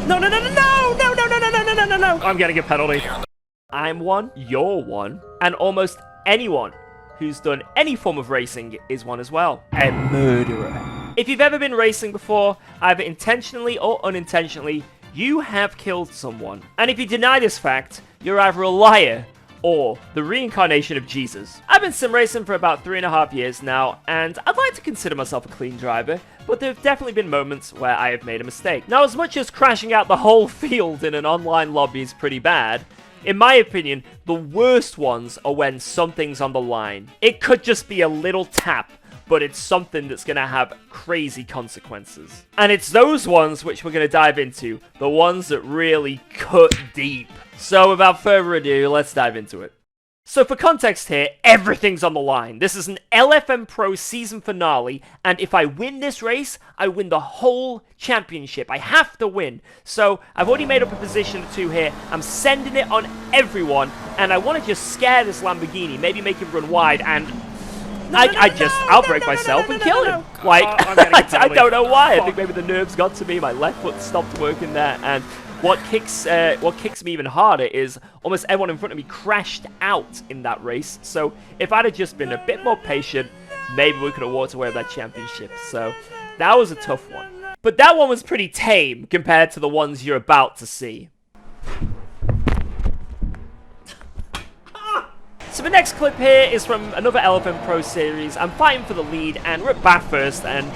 No, no, no, no, no, no, no, no, no, no, no, no, no. I'm getting a penalty. I'm one, you're one, and almost anyone who's done any form of racing is one as well. A murderer. If you've ever been racing before, either intentionally or unintentionally, you have killed someone. And if you deny this fact, you're either a liar or the reincarnation of Jesus. I've been sim racing for about 3.5 years now, and I'd like to consider myself a clean driver, but there have definitely been moments where I have made a mistake. Now, as much as crashing out the whole field in an online lobby is pretty bad, in my opinion, the worst ones are when something's on the line. It could just be a little tap, but it's something that's going to have crazy consequences. And it's those ones which we're going to dive into, the ones that really cut deep. So without further ado, let's dive into it. So for context here, everything's on the line. This is an LFM Pro season finale, and if I win this race, I win the whole championship. I have to win. So I've already made up a position or two here. I'm sending it on everyone, and I want to just scare this Lamborghini, maybe make him run wide, and I'll break myself and kill him. Like, I don't know why. I think maybe the nerves got to me. My left foot stopped working there, and what kicks me even harder is almost everyone in front of me crashed out in that race. So if I'd have just been a bit more patient, maybe we could have walked away with that championship. So that was a tough one. But that one was pretty tame compared to the ones you're about to see. So the next clip here is from another LFM Pro series. I'm fighting for the lead, and we're at Bathurst, and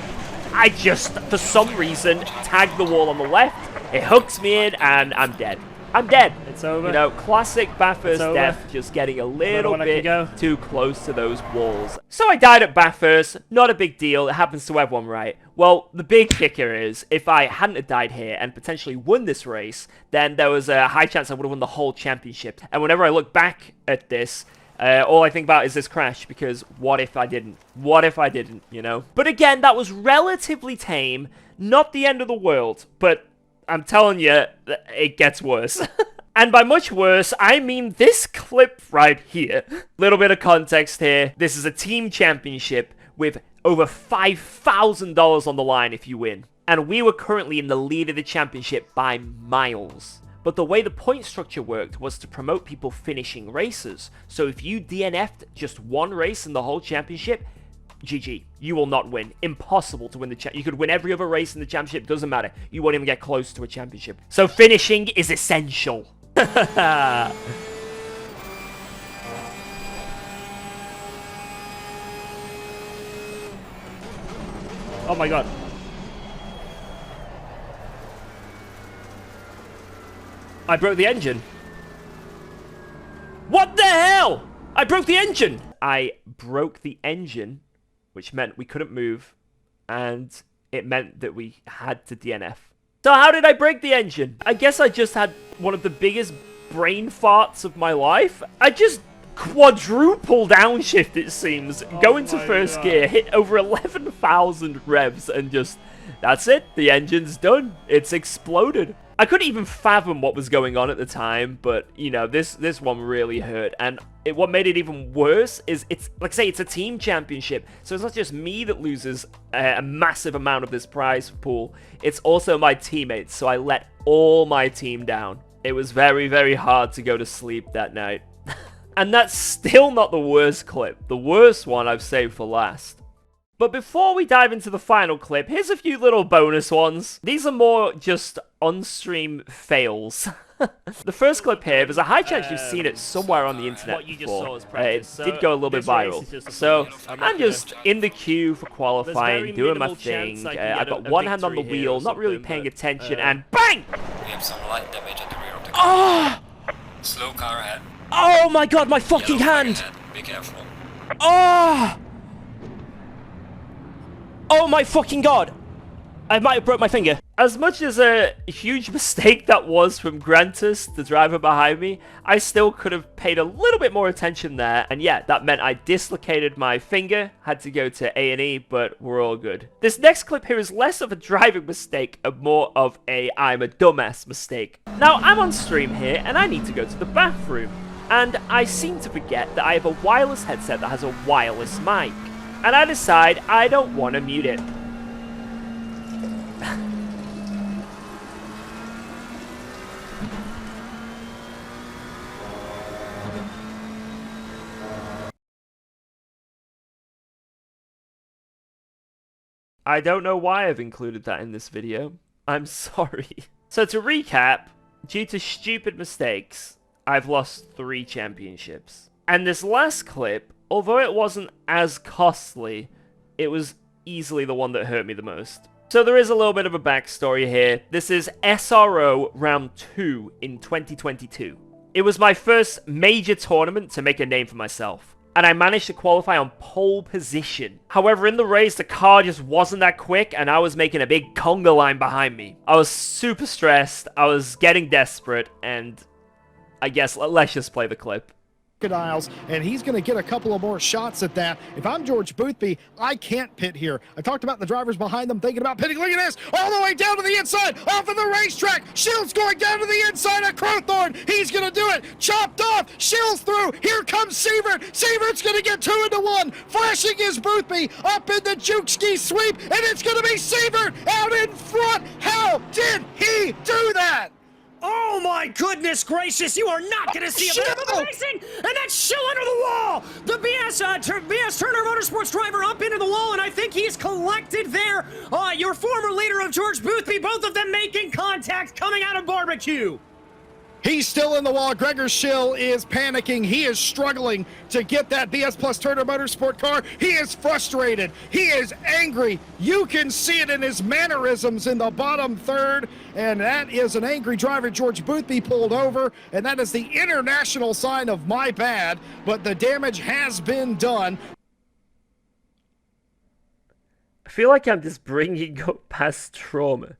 I just, for some reason, tagged the wall on the left. It hooks me in, and I'm dead. I'm dead. It's over. You know, classic Bathurst death, just getting a little bit too close to those walls. So I died at Bathurst. Not a big deal. It happens to everyone, right? Well, the big kicker is, if I hadn't have died here and potentially won this race, then there was a high chance I would have won the whole championship. And whenever I look back at this, all I think about is this crash, because what if I didn't? What if I didn't, you know? But again, that was relatively tame. Not the end of the world, but I'm telling you, it gets worse. And by much worse, I mean this clip right here. Little bit of context here. This is a team championship with over $5,000 on the line if you win. And we were currently in the lead of the championship by miles. But the way the point structure worked was to promote people finishing races. So if you DNF'd just one race in the whole championship, GG. You will not win. Impossible to win the championship. You could win every other race in the championship. Doesn't matter. You won't even get close to a championship. So finishing is essential. Oh my god. I broke the engine. What the hell? I broke the engine. I broke the engine, which meant we couldn't move, and it meant that we had to DNF. So how did I break the engine? I guess I just had one of the biggest brain farts of my life. I just quadruple downshift, it seems, go into first gear, hit over 11,000 revs, and just, that's it. The engine's done. It's exploded. I couldn't even fathom what was going on at the time, but, you know, this one really hurt. And what made it even worse is, it's, like I say, it's a team championship. So it's not just me that loses a massive amount of this prize pool. It's also my teammates, so I let all my team down. It was very, very hard to go to sleep that night. And that's still not the worst clip. The worst one I've saved for last. But before we dive into the final clip, here's a few little bonus ones. These are more just on-stream fails. The first clip here, there's a high chance you've seen it somewhere on the internet before. It did go a little bit viral. So I'm just in the queue for qualifying, doing my thing. I've got one hand on the wheel, not really paying attention, and BANG! We have some light damage at the rear of the car. Oh! Slow car ahead. Oh my god, my fucking hand! Be careful. Oh! Oh my fucking god! I might have broke my finger. As much as a huge mistake that was from Grantus, the driver behind me, I still could have paid a little bit more attention there. And yeah, that meant I dislocated my finger, had to go to A&E, but we're all good. This next clip here is less of a driving mistake and more of a I'm a dumbass mistake. Now, I'm on stream here and I need to go to the bathroom. And I seem to forget that I have a wireless headset that has a wireless mic. And I decide I don't want to mute it. I don't know why I've included that in this video. I'm sorry. So to recap, due to stupid mistakes, I've lost 3 championships. And this last clip, although it wasn't as costly, it was easily the one that hurt me the most. So there is a little bit of a backstory here. This is SRO Round 2 in 2022. It was my first major tournament to make a name for myself, and I managed to qualify on pole position. However, in the race, the car just wasn't that quick, and I was making a big conga line behind me. I was super stressed, I was getting desperate, and I guess let's just play the clip. Crocodiles, and he's going to get a couple of more shots at that. If I'm George Boothby, I can't pit here. I talked about the drivers behind them thinking about pitting. Look at this, all the way down to the inside, off of the racetrack. Shields going down to the inside of Crowthorne. He's going to do it. Chopped off. Shields through. Here comes Sievert. Sievert's going to get 2 into 1. Flashing is Boothby up in the juke ski sweep, and it's going to be Sievert out in front. How did he do that? Oh my goodness gracious, you are not going to see a bit of racing, and that's Schill under the wall! The BS Turner Motorsports driver up into the wall, and I think he's collected there. Your former leader of George Boothby, both of them making contact coming out of barbecue. He's still in the wall. Gregor Schill is panicking. He is struggling to get that BS Plus Turner Motorsport car. He is frustrated. He is angry. You can see it in his mannerisms in the bottom third. And that is an angry driver. George Boothby pulled over. And that is the international sign of my bad. But the damage has been done. I feel like I'm just bringing up past trauma.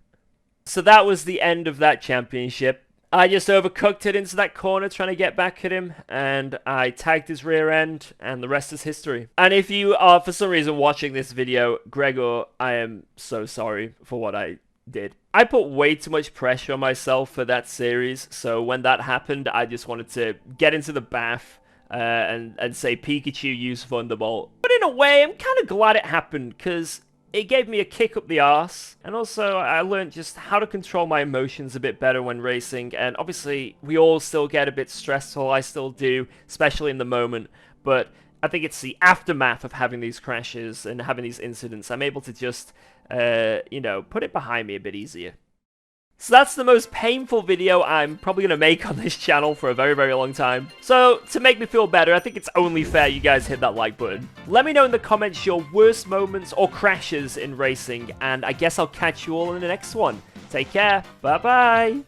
So that was the end of that championship. I just overcooked it into that corner trying to get back at him, and I tagged his rear end, and the rest is history. And if you are, for some reason, watching this video, Gregor, I am so sorry for what I did. I put way too much pressure on myself for that series, so when that happened, I just wanted to get into the bath and say Pikachu use Thunderbolt. But in a way, I'm kind of glad it happened, because it gave me a kick up the arse, and also I learned just how to control my emotions a bit better when racing, and obviously we all still get a bit stressful, I still do, especially in the moment, but I think it's the aftermath of having these crashes and having these incidents, I'm able to just, you know, put it behind me a bit easier. So that's the most painful video I'm probably going to make on this channel for a very, very long time. So, to make me feel better, I think it's only fair you guys hit that like button. Let me know in the comments your worst moments or crashes in racing, and I guess I'll catch you all in the next one. Take care, bye-bye!